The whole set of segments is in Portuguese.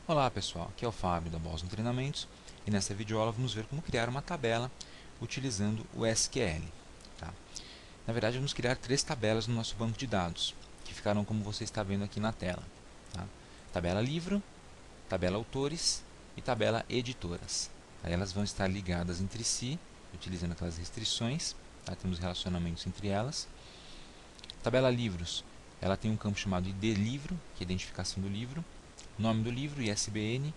Olá pessoal, aqui é o Fábio da Boston Treinamentos e nesta videoaula vamos ver como criar uma tabela utilizando o SQL. Tá? Na verdade vamos criar três tabelas no nosso banco de dados, que ficarão como você está vendo aqui na tela. Tá? Tabela livro, tabela autores e tabela editoras. Aí elas vão estar ligadas entre si, utilizando aquelas restrições, tá? Temos relacionamentos entre elas. Tabela livros, ela tem um campo chamado ID livro, que é a identificação do livro, nome do livro, ISBN,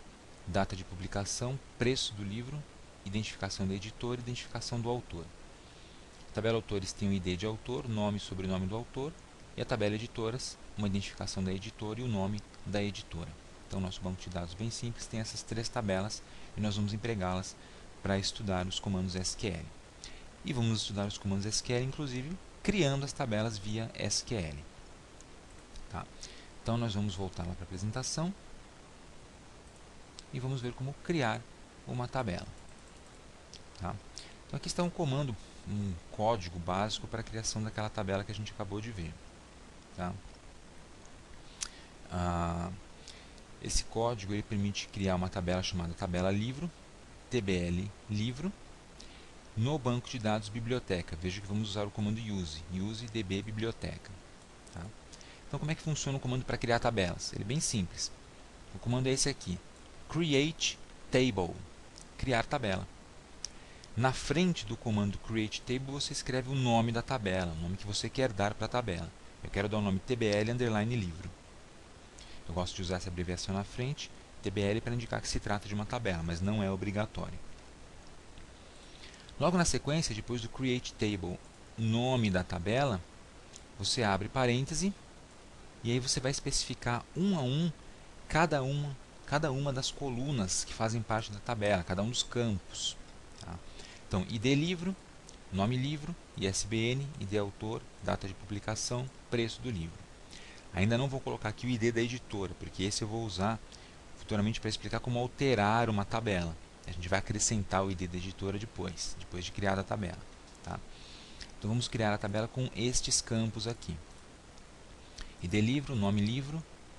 data de publicação, preço do livro, identificação do editor e identificação do autor. A tabela autores tem o ID de autor, nome e sobrenome do autor, e a tabela editoras, uma identificação da editora e o nome da editora. Então, nosso banco de dados bem simples tem essas três tabelas e nós vamos empregá-las para estudar os comandos SQL. E vamos estudar os comandos SQL, inclusive, criando as tabelas via SQL. Tá? Então, nós vamos voltar lá para a apresentação e vamos ver como criar uma tabela. Tá? Então aqui está um comando, um código básico para a criação daquela tabela que a gente acabou de ver. Tá? Esse código ele permite criar uma tabela chamada tabela livro, TBL livro, no banco de dados biblioteca. Veja que vamos usar o comando use db biblioteca. Tá? Então como é que funciona o comando para criar tabelas? Ele é bem simples. O comando é esse aqui, create table, criar tabela. Na frente do comando create table você escreve o nome da tabela, o nome que você quer dar para a tabela. Eu quero dar o nome tbl underline livro. Eu gosto de usar essa abreviação na frente, tbl, para indicar que se trata de uma tabela, mas não é obrigatório. Logo na sequência, depois do create table, nome da tabela, você abre parêntese e aí você vai especificar um a um cada uma das colunas que fazem parte da tabela, cada um dos campos. Tá? Então, ID livro, nome livro, ISBN, ID autor, data de publicação, preço do livro. Ainda não vou colocar aqui o ID da editora, porque esse eu vou usar futuramente para explicar como alterar uma tabela. A gente vai acrescentar o ID da editora depois de criada a tabela. Tá? Então vamos criar a tabela com estes campos aqui. ID livro, nome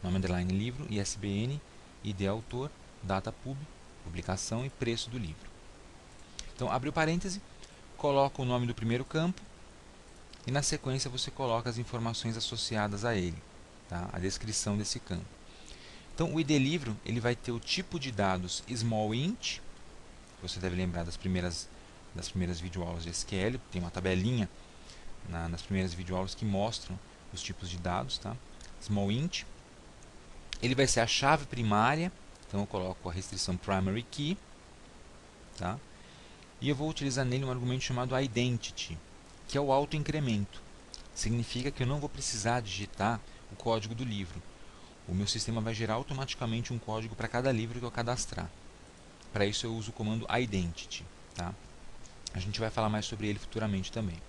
underline livro, ISBN, ID autor, data pub, publicação e preço do livro. Então abre o parêntese, coloca o nome do primeiro campo e na sequência você coloca as informações associadas a ele, tá? A descrição desse campo. Então o ID livro ele vai ter o tipo de dados small int, você deve lembrar das primeiras videoaulas de SQL, tem uma tabelinha nas primeiras videoaulas que mostram os tipos de dados, tá? Small int. Ele vai ser a chave primária, então eu coloco a restrição primary key, tá? E eu vou utilizar nele um argumento chamado identity, que é o autoincremento. Significa que eu não vou precisar digitar o código do livro. O meu sistema vai gerar automaticamente um código para cada livro que eu cadastrar. Para isso eu uso o comando identity. Tá? A gente vai falar mais sobre ele futuramente também.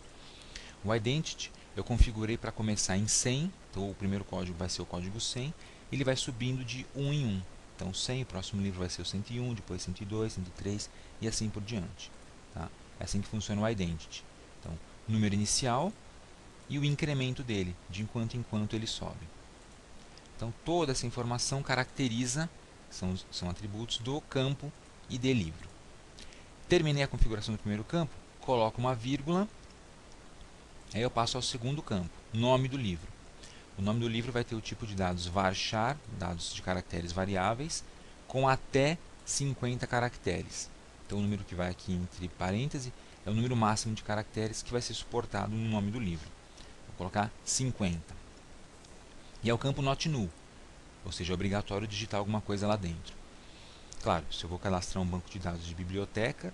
O identity eu configurei para começar em 100, então o primeiro código vai ser o código 100, e ele vai subindo de 1 em 1. Então 100, o próximo livro vai ser o 101, depois 102, 103 e assim por diante. Tá? É assim que funciona o identity. Então, número inicial e o incremento dele, de enquanto em quanto ele sobe. Então, toda essa informação caracteriza, são atributos do campo ID livro. Terminei a configuração do primeiro campo, coloco uma vírgula, aí eu passo ao segundo campo, nome do livro. O nome do livro vai ter o tipo de dados varchar, dados de caracteres variáveis, com até 50 caracteres. Então, o número que vai aqui entre parênteses é o número máximo de caracteres que vai ser suportado no nome do livro. Vou colocar 50. E é o campo not null, ou seja, é obrigatório digitar alguma coisa lá dentro. Claro, se eu vou cadastrar um banco de dados de biblioteca,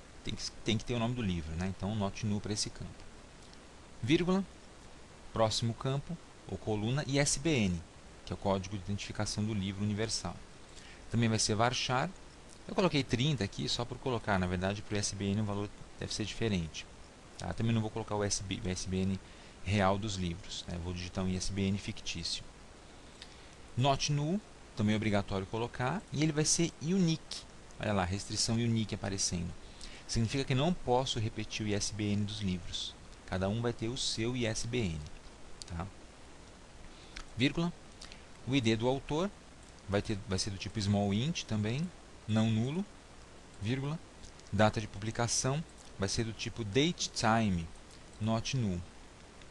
tem que ter o nome do livro, né? Então, not null para esse campo. Vírgula, próximo campo, ou coluna, ISBN, que é o código de identificação do livro universal. Também vai ser varchar. Eu coloquei 30 aqui só por colocar, na verdade para o ISBN o valor deve ser diferente. Tá? Também não vou colocar o ISBN real dos livros, né? Eu vou digitar um ISBN fictício. Not null, também é obrigatório colocar, e ele vai ser unique. Olha lá, restrição unique aparecendo. Significa que não posso repetir o ISBN dos livros. Cada um vai ter o seu ISBN. Tá? Vírgula, o ID do autor, vai ser do tipo small int também, não nulo, vírgula. Data de publicação vai ser do tipo datetime, not null.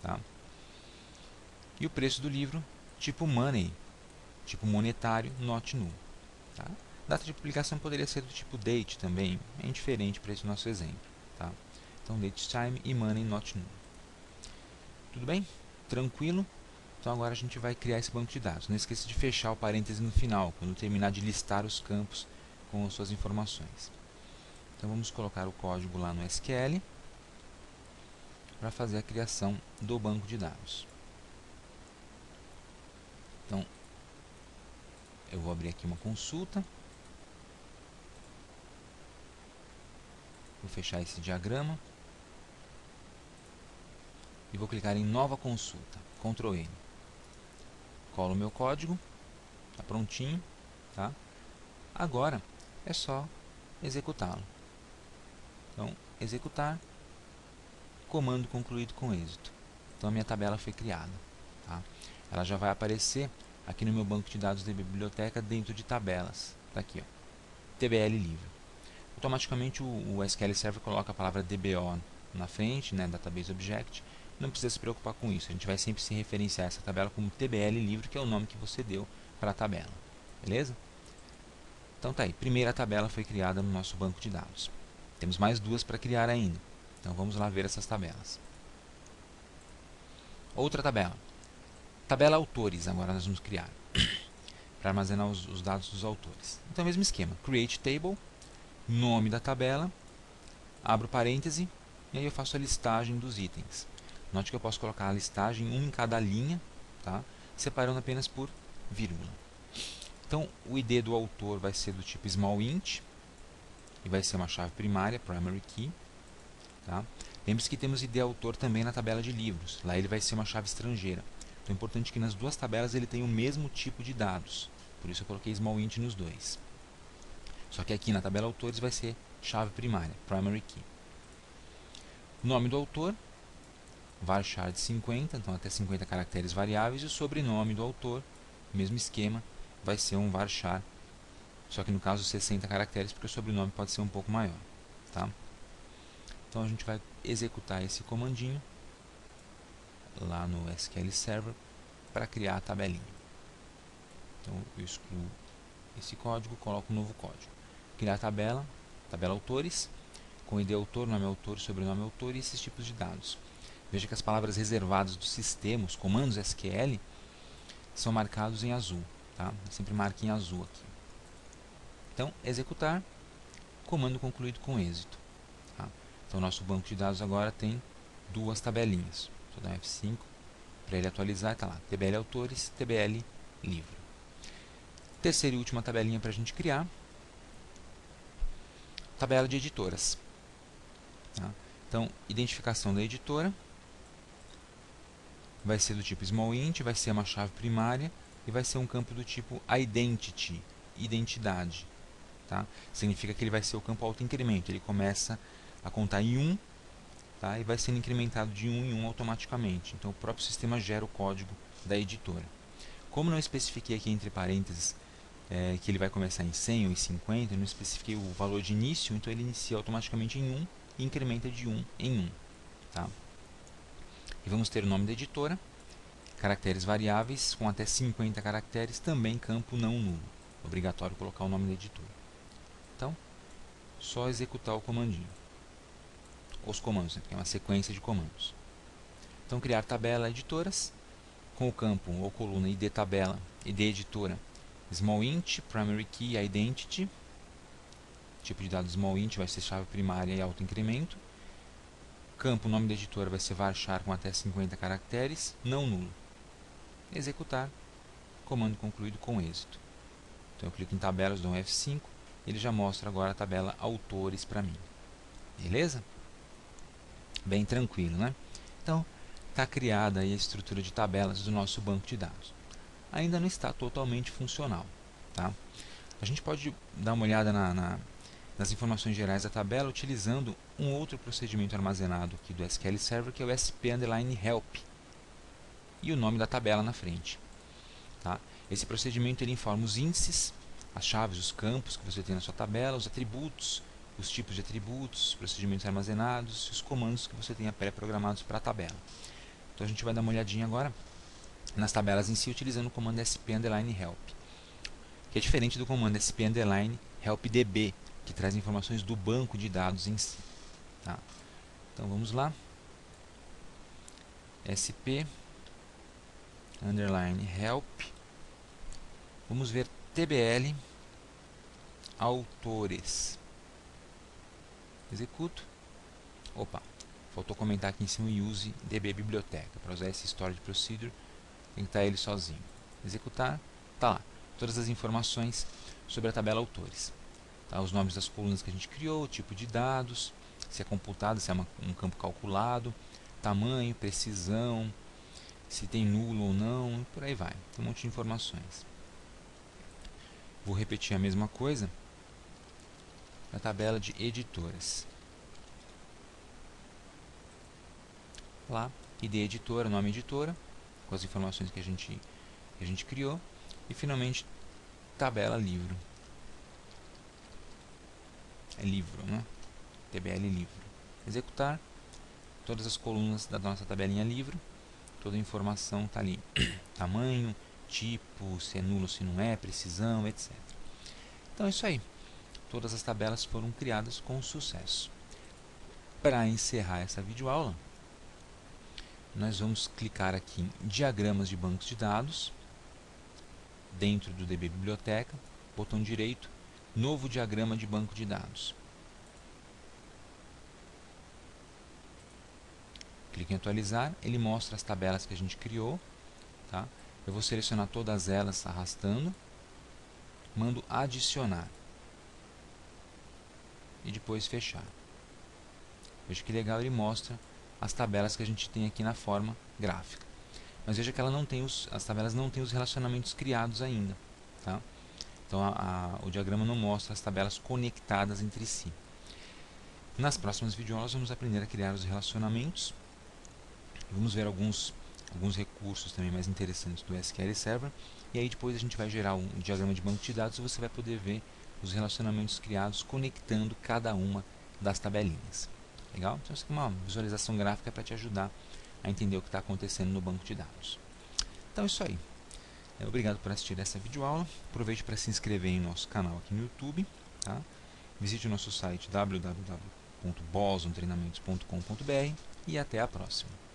Tá? E o preço do livro, tipo money, tipo monetário, not null. Tá? Data de publicação poderia ser do tipo date também, é indiferente para esse nosso exemplo. Tá? Então, datetime e money, not null. Tudo bem? Tranquilo? Então agora a gente vai criar esse banco de dados. Não esqueça de fechar o parêntese no final, quando terminar de listar os campos com as suas informações. Então vamos colocar o código lá no SQL para fazer a criação do banco de dados. Então eu vou abrir aqui uma consulta. Vou fechar esse diagrama. E vou clicar em nova consulta, Ctrl N. Colo o meu código, está prontinho. Tá? Agora é só executá-lo. Então, executar, comando concluído com êxito. Então a minha tabela foi criada. Tá? Ela já vai aparecer aqui no meu banco de dados de biblioteca dentro de tabelas. Está aqui, ó, TBL livre. Automaticamente o SQL Server coloca a palavra DBO na frente, né, Database Object. Não precisa se preocupar com isso. A gente vai sempre se referenciar a essa tabela como TBL livre, que é o nome que você deu para a tabela. Beleza? Então tá aí. Primeira tabela foi criada no nosso banco de dados. Temos mais duas para criar ainda. Então vamos lá ver essas tabelas. Outra tabela. Tabela autores, agora nós vamos criar. Para armazenar os dados dos autores. Então, mesmo esquema. Create table, nome da tabela, abro parêntese, e aí eu faço a listagem dos itens. Note que eu posso colocar a listagem um em cada linha, tá? Separando apenas por vírgula. Então, o ID do autor vai ser do tipo small int, e vai ser uma chave primária, primary key. Tá? Lembre-se que temos ID autor também na tabela de livros. Lá ele vai ser uma chave estrangeira. Então é importante que nas duas tabelas ele tenha o mesmo tipo de dados. Por isso eu coloquei small int nos dois. Só que aqui na tabela autores vai ser chave primária, primary key. Nome do autor, varchar de 50, então até 50 caracteres variáveis. E o sobrenome do autor, mesmo esquema, vai ser um varchar. Só que no caso 60 caracteres, porque o sobrenome pode ser um pouco maior. Tá? Então a gente vai executar esse comandinho lá no SQL Server para criar a tabelinha. Então eu excluo esse código, coloco um novo código. Criar a tabela, tabela autores, com ID autor, nome autor, sobrenome autor e esses tipos de dados. Veja que as palavras reservadas do sistema, os comandos SQL, são marcados em azul. Tá? Sempre marque em azul aqui. Então, executar, comando concluído com êxito. Tá? Então, nosso banco de dados agora tem duas tabelinhas. Vou dar um F5 para ele atualizar. Está lá, TBL autores, TBL livro. Terceira e última tabelinha para a gente criar. Tabela de editoras. Tá? Então, identificação da editora. Vai ser do tipo small int, vai ser uma chave primária e vai ser um campo do tipo identity, identidade. Tá? Significa que ele vai ser o campo autoincremento. Ele começa a contar em 1, tá? E vai sendo incrementado de 1 em 1 automaticamente. Então o próprio sistema gera o código da editora. Como não especifiquei aqui entre parênteses que ele vai começar em 100 ou em 50, eu não especifiquei o valor de início, então ele inicia automaticamente em 1 e incrementa de 1 em 1. Tá? E vamos ter o nome da editora, caracteres variáveis com até 50 caracteres, também campo não nulo. Obrigatório colocar o nome da editora. Então, só executar o comandinho. Os comandos, né? É uma sequência de comandos. Então, criar tabela editoras com o campo ou coluna id tabela, id editora, small int, primary key, identity. Tipo de dado small int vai ser chave primária e autoincremento. Campo nome da editora vai ser varchar com até 50 caracteres, não nulo. Executar, comando concluído com êxito. Então eu clico em tabelas, dou um F5, ele já mostra agora a tabela autores para mim. Beleza? Bem tranquilo, né? Então, está criada aí a estrutura de tabelas do nosso banco de dados. Ainda não está totalmente funcional. Tá? A gente pode dar uma olhada nas informações gerais da tabela utilizando um outro procedimento armazenado aqui do SQL Server, que é o SP_help e o nome da tabela na frente. Tá? Esse procedimento ele informa os índices, as chaves, os campos que você tem na sua tabela, os atributos, os tipos de atributos, procedimentos armazenados e os comandos que você tenha pré-programados para a tabela. Então a gente vai dar uma olhadinha agora nas tabelas em si utilizando o comando sp_help, que é diferente do comando sp_helpdb, que traz informações do banco de dados em si. Tá? Então vamos lá, sp_help, vamos ver tbl autores. Executo. Opa, faltou comentar aqui em cima o use db biblioteca. Para usar esse storage procedure, tem que estar ele sozinho. Executar, tá lá. Todas as informações sobre a tabela autores. Tá, os nomes das colunas que a gente criou, o tipo de dados, se é computado, se é um campo calculado, tamanho, precisão, se tem nulo ou não, e por aí vai. Tem um monte de informações. Vou repetir a mesma coisa na tabela de editoras. Lá, ID editora, nome editora, com as informações que a gente criou. E finalmente, tabela livro. É livro, né? TBL livro. Executar. Todas as colunas da nossa tabelinha livro. Toda a informação está ali. Tamanho, tipo, se é nulo, se não é, precisão, etc. Então é isso aí. Todas as tabelas foram criadas com sucesso. Para encerrar essa videoaula, nós vamos clicar aqui em diagramas de bancos de dados, dentro do DB Biblioteca, botão direito, novo diagrama de banco de dados. Clique em atualizar, ele mostra as tabelas que a gente criou. Tá? Eu vou selecionar todas elas arrastando, mando adicionar e depois fechar. Veja que legal, ele mostra as tabelas que a gente tem aqui na forma gráfica. Mas veja que ela não tem as tabelas não têm os relacionamentos criados ainda. Tá? Então o diagrama não mostra as tabelas conectadas entre si. Nas próximas videoaulas vamos aprender a criar os relacionamentos. Vamos ver alguns recursos também mais interessantes do SQL Server. E aí depois a gente vai gerar um diagrama de banco de dados e você vai poder ver os relacionamentos criados conectando cada uma das tabelinhas. Legal? Então, isso é uma visualização gráfica para te ajudar a entender o que está acontecendo no banco de dados. Então é isso aí. Obrigado por assistir essa videoaula. Aproveite para se inscrever em nosso canal aqui no YouTube. Tá? Visite o nosso site www.bosontreinamentos.com.br e até a próxima.